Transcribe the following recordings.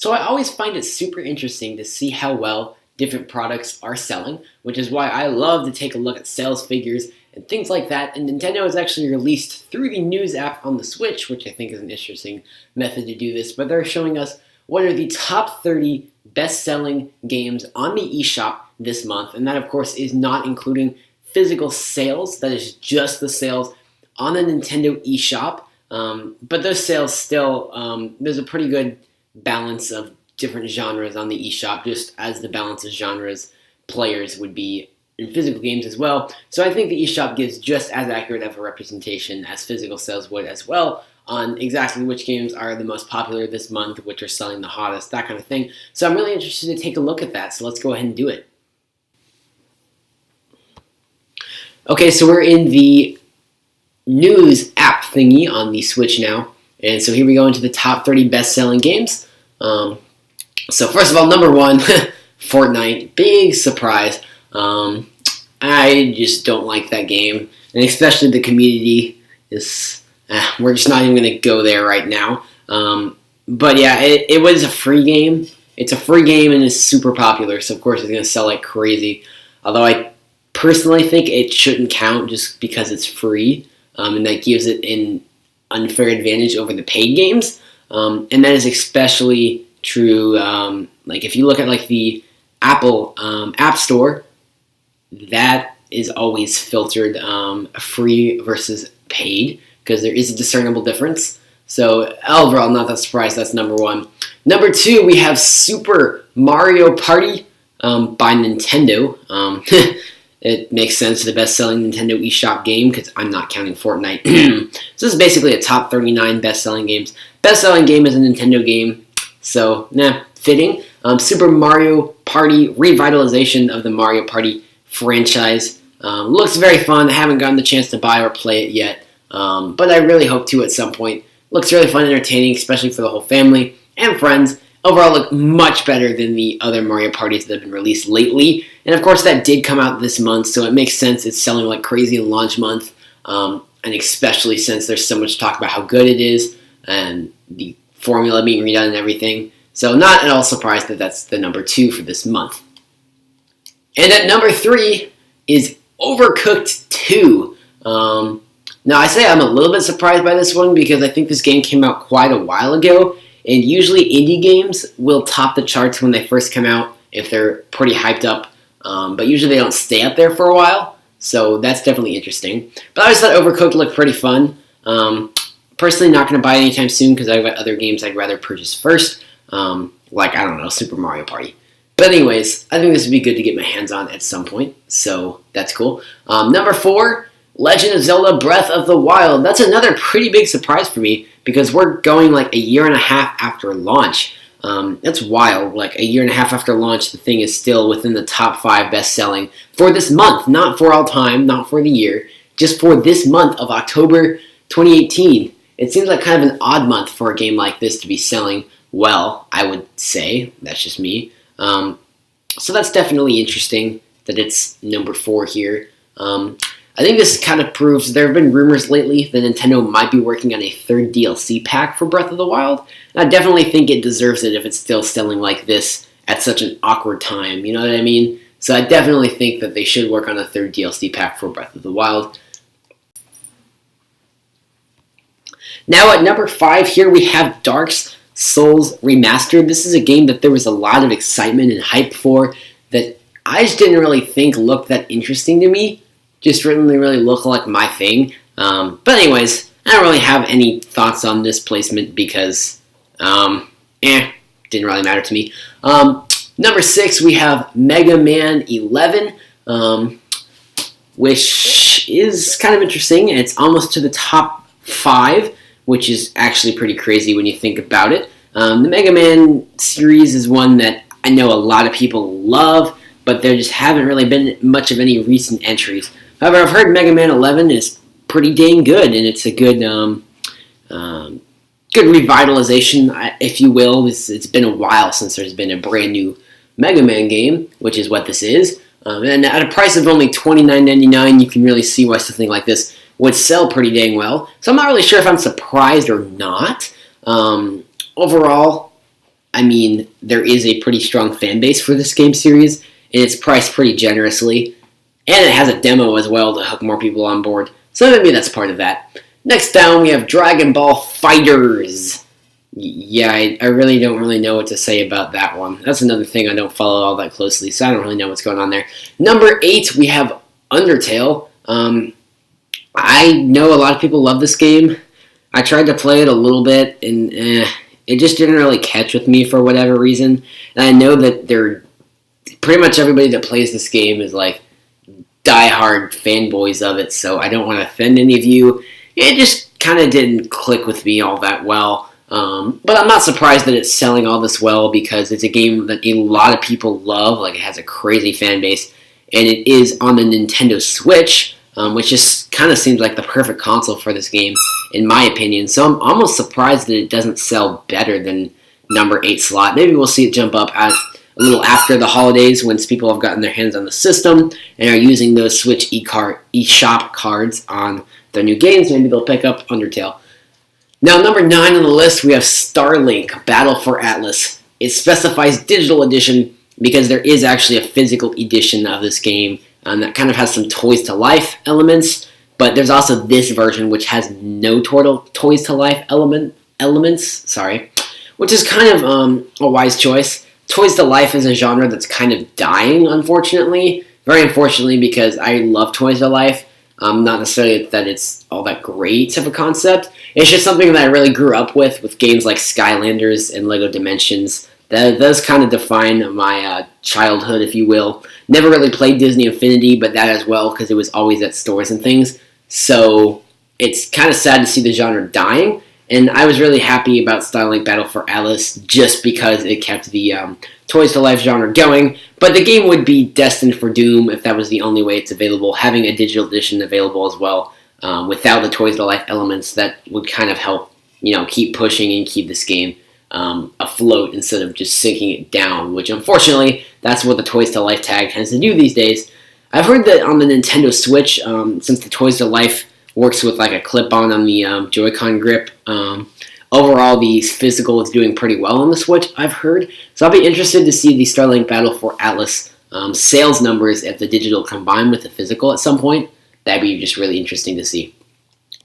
So I always find it super interesting to see how well different products are selling, which is why I love to take a look at sales figures and things like that. And Nintendo has actually released through the news app on the Switch, which I think is an interesting method to do this, but they're showing us what are the top 30 best-selling games on the eShop this month. And that, of course, is not including physical sales. That is just the sales on the Nintendo eShop. But those sales still, there's a pretty good balance of different genres on the eShop, just as the balance of genres players would be in physical games as well. So I think the eShop gives just as accurate of a representation as physical sales would as well on exactly which games are the most popular this month, which are selling the hottest, that kind of thing. So I'm really interested to take a look at that, so let's go ahead and do it. Okay, so we're in the news app thingy on the Switch now, and so here we go into the top 30 best-selling games. So first of all, number one, Fortnite, big surprise. I just don't like that game, and especially the community is. We're just not even going to go there right now. But yeah, it was a free game. It's a free game and it's super popular, so of course it's going to sell like crazy. Although I personally think it shouldn't count just because it's free, and that gives it an unfair advantage over the paid games. And that is especially true. Like if you look at like the Apple App Store, that is always filtered free versus paid because there is a discernible difference. So overall, not that surprised. That's number one. Number two, we have Super Mario Party by Nintendo. It makes sense, the best-selling Nintendo eShop game, because I'm not counting Fortnite. So this is basically a top 39 best-selling games. Best-selling game is a Nintendo game, so fitting. Super Mario Party, revitalization of the Mario Party franchise. Looks very fun. I haven't gotten the chance to buy or play it yet, but I really hope to at some point. Looks really fun and entertaining, especially for the whole family and friends. Overall, look much better than the other Mario Parties that have been released lately. And of course, that did come out this month, so it makes sense it's selling like crazy in launch month. And especially since there's so much talk about how good it is and the formula being redone and everything. So not at all surprised that that's the number two for this month. And at number three is Overcooked 2. Now, I say I'm a little bit surprised by this one because I think this game came out quite a while ago. And usually indie games will top the charts when they first come out if they're pretty hyped up. But usually they don't stay up there for a while. So that's definitely interesting. But I always thought Overcooked looked pretty fun. Personally, not going to buy it anytime soon because I've got other games I'd rather purchase first. Like, I don't know, Super Mario Party. But anyways, I think this would be good to get my hands on at some point. So that's cool. Number 4, Legend of Zelda Breath of the Wild. That's another pretty big surprise for me because we're going like a year and a half after launch. That's wild. Like a year and a half after launch, the thing is still within the top 5 best-selling for this month. Not for all time, not for the year. Just for this month of October 2018. It seems like kind of an odd month for a game like this to be selling well, I would say. That's just me. So that's definitely interesting that it's number 4 here. I think this kind of proves there have been rumors lately that Nintendo might be working on a 3rd DLC pack for Breath of the Wild. And I definitely think it deserves it if it's still selling like this at such an awkward time, you know what I mean? So I definitely think that they should work on a 3rd DLC pack for Breath of the Wild. Now at number 5 here we have Dark Souls Remastered. This is a game that there was a lot of excitement and hype for that I just didn't really think looked that interesting to me. Just didn't really look like my thing. But anyways, I don't really have any thoughts on this placement because, didn't really matter to me. Number 6, we have Mega Man 11, which is kind of interesting. It's almost to the top 5, which is actually pretty crazy when you think about it. The Mega Man series is one that I know a lot of people love, but there just haven't really been much of any recent entries. However, I've heard Mega Man 11 is pretty dang good, and it's a good good revitalization, if you will. It's been a while since there's been a brand new Mega Man game, which is what this is. And at a price of only $29.99, you can really see why something like this would sell pretty dang well. So I'm not really sure if I'm surprised or not. Overall, I mean, there is a pretty strong fan base for this game series, and it's priced pretty generously. And it has a demo as well to hook more people on board. So maybe that's part of that. Next down, we have Dragon Ball FighterZ. Yeah, I really don't really know what to say about that one. That's another thing I don't follow all that closely, so I don't really know what's going on there. Number 8, we have Undertale. I know a lot of people love this game. I tried to play it a little bit, and it just didn't really catch with me for whatever reason. And I know that pretty much everybody that plays this game is like diehard fanboys of it, so I don't want to offend any of you. It just kind of didn't click with me all that well. But I'm not surprised that it's selling all this well because it's a game that a lot of people love. Like, it has a crazy fan base, and it is on the Nintendo Switch, which just kind of seems like the perfect console for this game, in my opinion. So I'm almost surprised that it doesn't sell better than number 8 slot. Maybe we'll see it jump up a little after the holidays once people have gotten their hands on the system and are using those Switch eShop cards on their new games. Maybe they'll pick up Undertale. Now, number 9 on the list, we have Starlink Battle for Atlas. It specifies digital edition because there is actually a physical edition of this game that kind of has some Toys to Life elements, but there's also this version which has no Toys to Life elements, which is kind of a wise choice. Toys to Life is a genre that's kind of dying, unfortunately. Very unfortunately, because I love Toys to Life. Not necessarily that it's all that great of a concept. It's just something that I really grew up with games like Skylanders and Lego Dimensions. Those kind of define my childhood, if you will. Never really played Disney Infinity, but that as well, because it was always at stores and things. So it's kind of sad to see the genre dying. And I was really happy about Starlink Battle for Atlas just because it kept the Toys to Life genre going. But the game would be destined for doom if that was the only way it's available. Having a digital edition available as well, without the Toys to Life elements, that would kind of help, keep pushing and keep this game afloat instead of just sinking it down, which unfortunately, that's what the Toys to Life tag tends to do these days. I've heard that on the Nintendo Switch, since the Toys to Life works with like a clip-on the Joy-Con grip, overall the physical is doing pretty well on the Switch, I've heard. So I'll be interested to see the Starlink Battle for Atlas sales numbers if the digital combine with the physical at some point. That'd be just really interesting to see.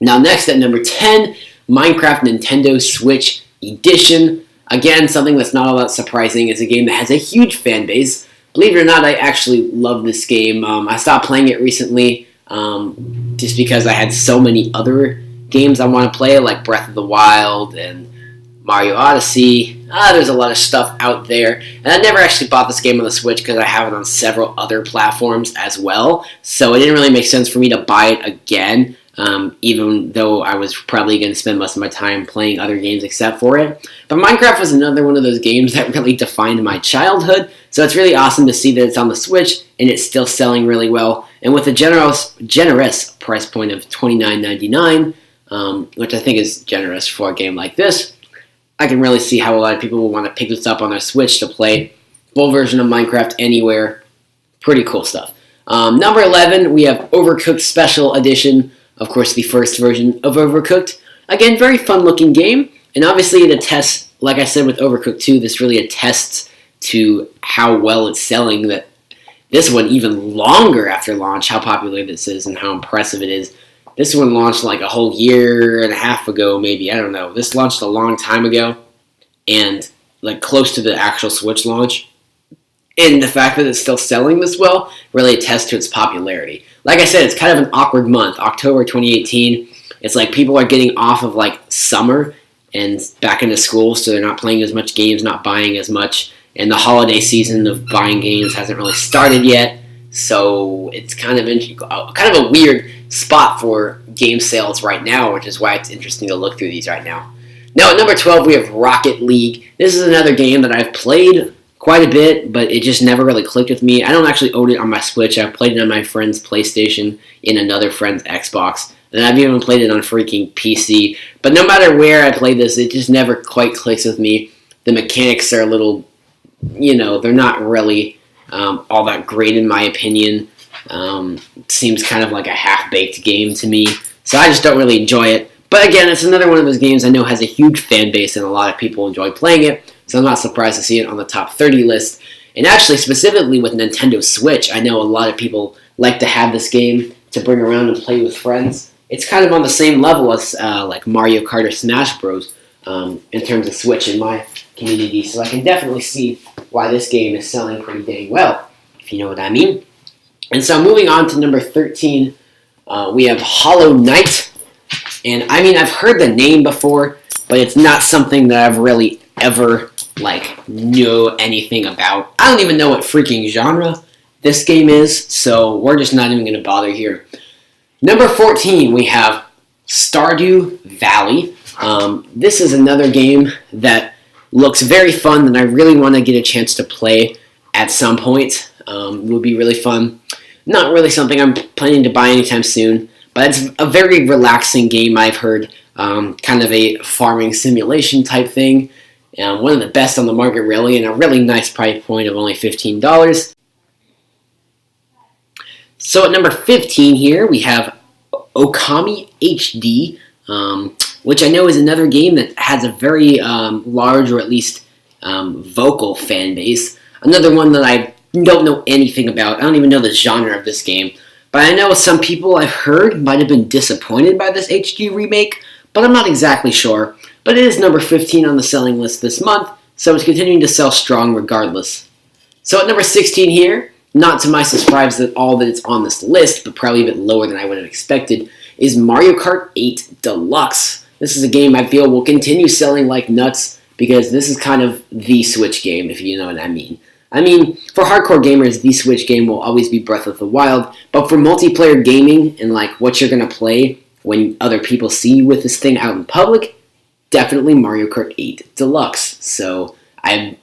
Now next at number 10, Minecraft Nintendo Switch Edition. Again, something that's not all that surprising. It's a game that has a huge fan base. Believe it or not, I actually love this game. I stopped playing it recently just because I had so many other games I want to play, like Breath of the Wild and Mario Odyssey. There's a lot of stuff out there. And I never actually bought this game on the Switch because I have it on several other platforms as well. So it didn't really make sense for me to buy it again, even though I was probably going to spend most of my time playing other games except for it. But Minecraft was another one of those games that really defined my childhood. So it's really awesome to see that it's on the Switch and it's still selling really well. And with a generous price point of $29.99, which I think is generous for a game like this, I can really see how a lot of people will want to pick this up on their Switch to play full version of Minecraft anywhere. Pretty cool stuff. Number 11, we have Overcooked Special Edition. Of course, the first version of Overcooked. Again, very fun-looking game. And obviously it attests, like I said with Overcooked 2, this really attests to how well it's selling, that this one, even longer after launch, how popular this is and how impressive it is. This one launched like a whole year and a half ago, maybe. I don't know. This launched a long time ago and like close to the actual Switch launch. And the fact that it's still selling this well really attests to its popularity. Like I said, it's kind of an awkward month. October 2018, it's like people are getting off of like summer and back into school, so they're not playing as much games, not buying as much. And the holiday season of buying games hasn't really started yet. So it's kind of a weird spot for game sales right now, which is why it's interesting to look through these right now. Now at number 12, we have Rocket League. This is another game that I've played quite a bit, but it just never really clicked with me. I don't actually own it on my Switch. I've played it on my friend's PlayStation, in another friend's Xbox, and I've even played it on freaking PC. But no matter where I play this, it just never quite clicks with me. The mechanics are a little, they're not really all that great in my opinion. Seems kind of like a half-baked game to me, so I just don't really enjoy it. But again, it's another one of those games I know has a huge fan base and a lot of people enjoy playing it, so I'm not surprised to see it on the top 30 list. And actually, specifically with Nintendo Switch, I know a lot of people like to have this game to bring around and play with friends. It's kind of on the same level as like Mario Kart or Smash Bros. In terms of Switch in my community, so I can definitely see why this game is selling pretty dang well, if you know what I mean. And so moving on to number 13, we have Hollow Knight. And I mean, I've heard the name before, but it's not something that I've really ever know anything about. I don't even know what freaking genre this game is, so we're just not even going to bother here. Number 14, we have Stardew Valley. This is another game that looks very fun and I really want to get a chance to play at some point. It would be really fun. Not really something I'm planning to buy anytime soon, but it's a very relaxing game, I've heard. Kind of a farming simulation type thing. One of the best on the market, really, and a really nice price point of only $15. So at number 15 here, we have Okami HD, which I know is another game that has a very large, or at least vocal fan base. Another one that I don't know anything about. I don't even know the genre of this game. But I know some people I've heard might have been disappointed by this HD remake, but I'm not exactly sure. But it is number 15 on the selling list this month, so it's continuing to sell strong regardless. So at number 16 here, not to my surprise that all that it's on this list, but probably a bit lower than I would have expected, is Mario Kart 8 Deluxe. This is a game I feel will continue selling like nuts because this is kind of the Switch game, if you know what I mean. I mean, for hardcore gamers, the Switch game will always be Breath of the Wild, but for multiplayer gaming and like what you're going to play when other people see you with this thing out in public, definitely Mario Kart 8 Deluxe. So I'm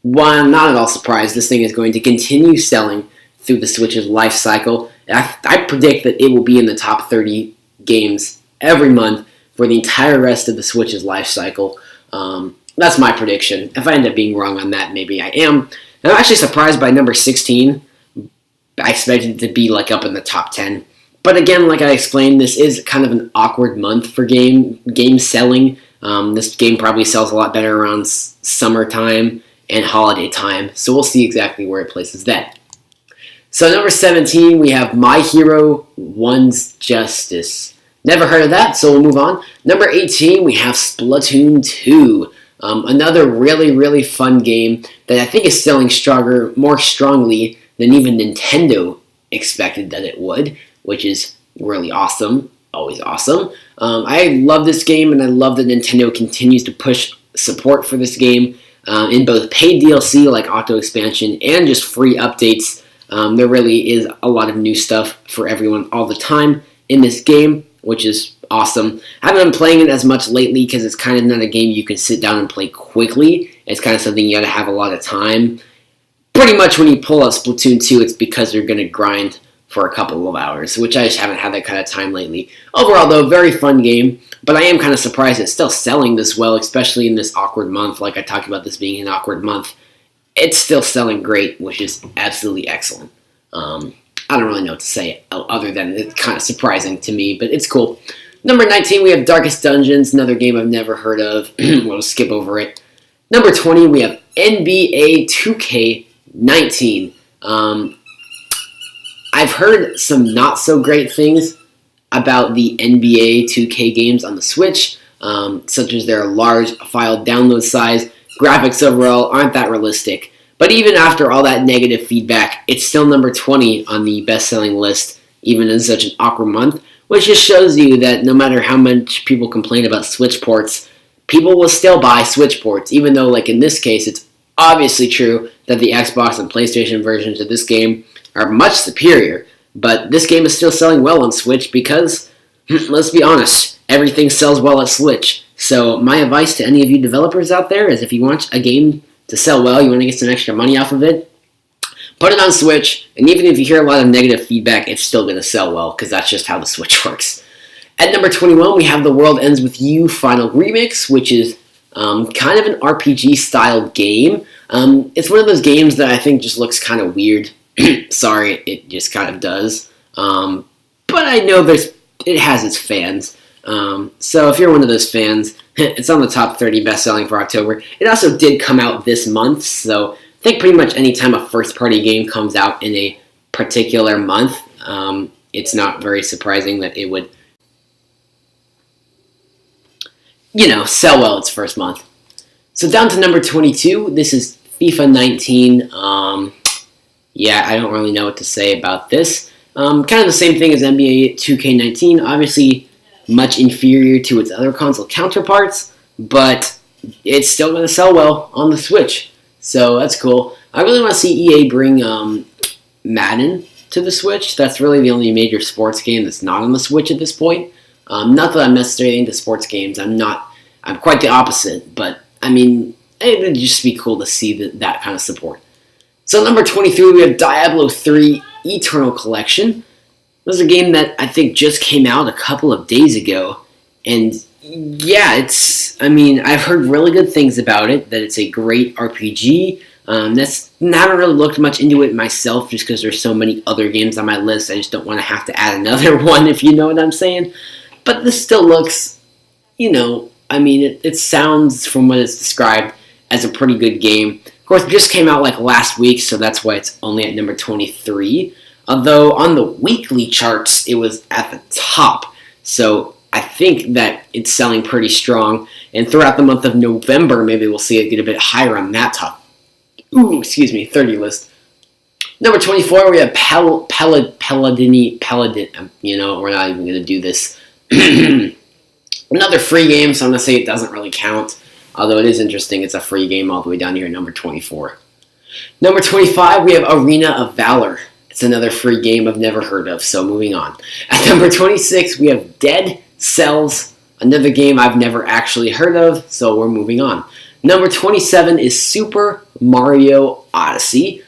not at all surprised this thing is going to continue selling through the Switch's life cycle. I predict that it will be in the top 30 games every month for the entire rest of the Switch's life cycle. That's my prediction. If I end up being wrong on that, maybe I am. I'm actually surprised by number 16. I expected it to be like up in the top 10. But again, like I explained, this is kind of an awkward month for game selling. This game probably sells a lot better around summertime and holiday time. So we'll see exactly where it places that. So number 17, we have My Hero One's Justice. Never heard of that, so we'll move on. Number 18, we have Splatoon 2. Another really, really fun game that I think is selling more strongly than even Nintendo expected that it would, which is really awesome. Always awesome. I love this game, and I love that Nintendo continues to push support for this game in both paid DLC like Auto Expansion and just free updates. There really is a lot of new stuff for everyone all the time in this game, which is awesome. I haven't been playing it as much lately because it's kind of not a game you can sit down and play quickly. It's kind of something you got to have a lot of time. Pretty much when you pull out Splatoon 2, it's because you're going to grind for a couple of hours, which I just haven't had that kind of time lately. Overall, though, very fun game, but I am kind of surprised it's still selling this well, especially in this awkward month. Like I talked about this being an awkward month. It's still selling great, which is absolutely excellent. I don't really know what to say other than it's kind of surprising to me, but it's cool. Number 19, we have Darkest Dungeons, another game I've never heard of. We'll skip over it. Number 20, we have NBA 2K19. I've heard some not so great things about the NBA 2K games on the Switch, such as their large file download size. Graphics overall aren't that realistic. But even after all that negative feedback, it's still number 20 on the best-selling list, even in such an awkward month, which just shows you that no matter how much people complain about Switch ports, people will still buy Switch ports, even though, like in this case, it's obviously true that the Xbox and PlayStation versions of this game are much superior, but this game is still selling well on Switch because, let's be honest, everything sells well at Switch. So my advice to any of you developers out there is if you want a game to sell well, you want to get some extra money off of it, put it on Switch, and even if you hear a lot of negative feedback, it's still going to sell well, because that's just how the Switch works. At number 21, we have The World Ends With You Final Remix, which is kind of an RPG-style game. It's one of those games that I think just looks kind of weird. Sorry, it just kind of does. But I know it has its fans. So if you're one of those fans, it's on the top 30 best-selling for October. It also did come out this month, so I think pretty much any time a first-party game comes out in a particular month, it's not very surprising that it would, sell well its first month. So down to number 22, this is FIFA 19. I don't really know what to say about this. Kind of the same thing as NBA 2K19. Obviously, much inferior to its other console counterparts, but it's still going to sell well on the Switch. So that's cool. I really want to see EA bring Madden to the Switch. That's really the only major sports game that's not on the Switch at this point. Not that I'm necessarily into sports games. I'm quite the opposite, but I mean, it would just be cool to see that kind of support. So number 23, we have Diablo 3 Eternal Collection. This is a game that I think just came out a couple of days ago. And yeah, I've heard really good things about it, that it's a great RPG. Haven't really looked much into it myself just because there's so many other games on my list. I just don't want to have to add another one, if you know what I'm saying. But this still looks, it sounds, from what it's described, as a pretty good game. Of course, it just came out like last week, so that's why it's only at number 23. Although on the weekly charts, it was at the top. So I think that it's selling pretty strong. And throughout the month of November, maybe we'll see it get a bit higher on that top 30 list. Number 24, we have Paladin. We're not even going to do this. Another free game, so I'm going to say it doesn't really count. Although it is interesting, it's a free game all the way down here at number 24. Number 25, we have Arena of Valor. It's another free game I've never heard of, so moving on. At number 26, we have Dead Cells, another game I've never actually heard of, so we're moving on. Number 27 is Super Mario Odyssey.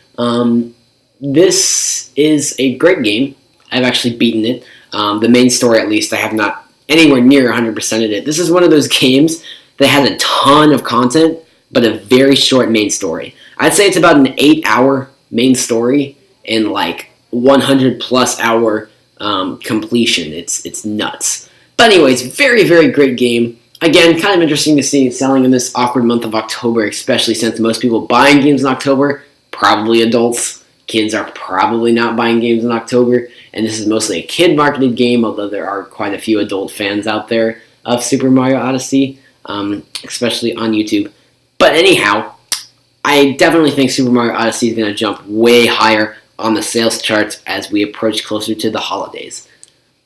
This is a great game. I've actually beaten it. The main story, at least, I have not anywhere near 100%ed it. This is one of those games that has a ton of content, but a very short main story. I'd say it's about an 8-hour main story and like 100+ hour completion. It's nuts. But anyways, very, very great game. Again, kind of interesting to see it selling in this awkward month of October, especially since most people buying games in October, probably adults. Kids are probably not buying games in October, and this is mostly a kid-marketed game, although there are quite a few adult fans out there of Super Mario Odyssey, especially on YouTube. But anyhow, I definitely think Super Mario Odyssey is going to jump way higher on the sales charts as we approach closer to the holidays.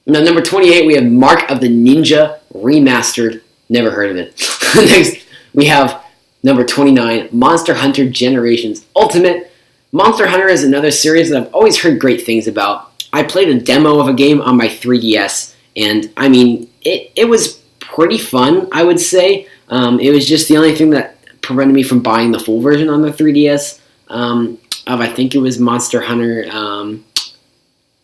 Now, number 28, we have Mark of the Ninja Remastered. Never heard of it. Next, we have number 29, Monster Hunter Generations Ultimate. Monster Hunter is another series that I've always heard great things about. I played a demo of a game on my 3DS, and it was pretty fun, I would say. It was just the only thing that prevented me from buying the full version on the 3DS I think it was Monster Hunter.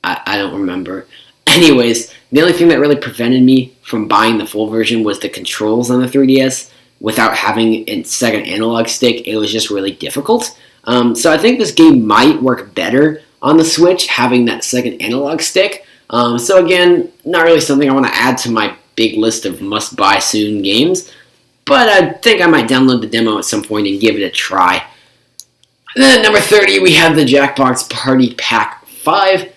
I don't remember. Anyways, the only thing that really prevented me from buying the full version was the controls on the 3DS. Without having a second analog stick, it was just really difficult. So I think this game might work better on the Switch, having that second analog stick. So again, not really something I want to add to my big list of must-buy soon games. But I think I might download the demo at some point and give it a try. And then at number 30, we have the Jackbox Party Pack 5.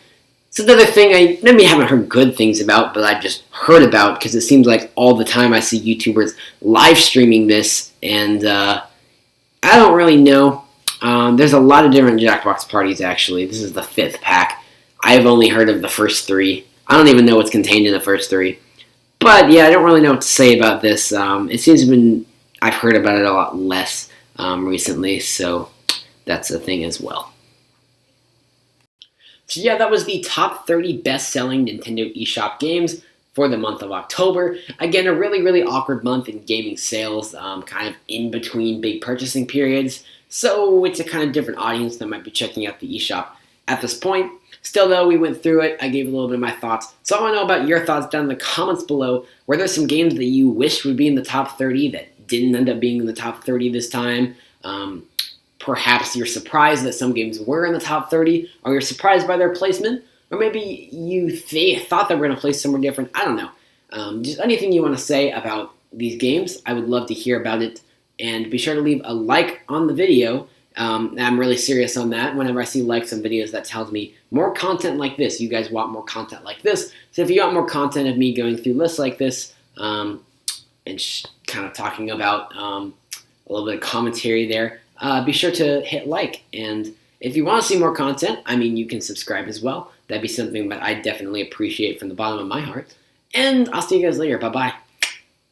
It's another thing I maybe haven't heard good things about, but I've just heard about because it seems like all the time I see YouTubers live streaming this, and I don't really know. There's a lot of different Jackbox parties, actually. This is the 5th pack. I've only heard of the first 3. I don't even know what's contained in the first 3. But yeah, I don't really know what to say about this. It seems I've heard about it a lot less recently, so that's a thing as well. So yeah, that was the top 30 best-selling Nintendo eShop games for the month of October. Again, a really, really awkward month in gaming sales, kind of in between big purchasing periods. So it's a kind of different audience that might be checking out the eShop at this point. Still though, we went through it. I gave a little bit of my thoughts. So I want to know about your thoughts down in the comments below. Were there some games that you wished would be in the top 30 that didn't end up being in the top 30 this time? Perhaps you're surprised that some games were in the top 30, or you're surprised by their placement, or maybe you thought they were going to place somewhere different. I don't know. just anything you want to say about these games. I would love to hear about it. And be sure to leave a like on the video. I'm really serious on that. Whenever I see likes on videos, that tells me more content like this. You guys want more content like this. So if you want more content of me going through lists like this, and kind of talking about a little bit of commentary there, be sure to hit like. And if you want to see more content, you can subscribe as well. That'd be something that I definitely appreciate from the bottom of my heart. And I'll see you guys later. Bye-bye.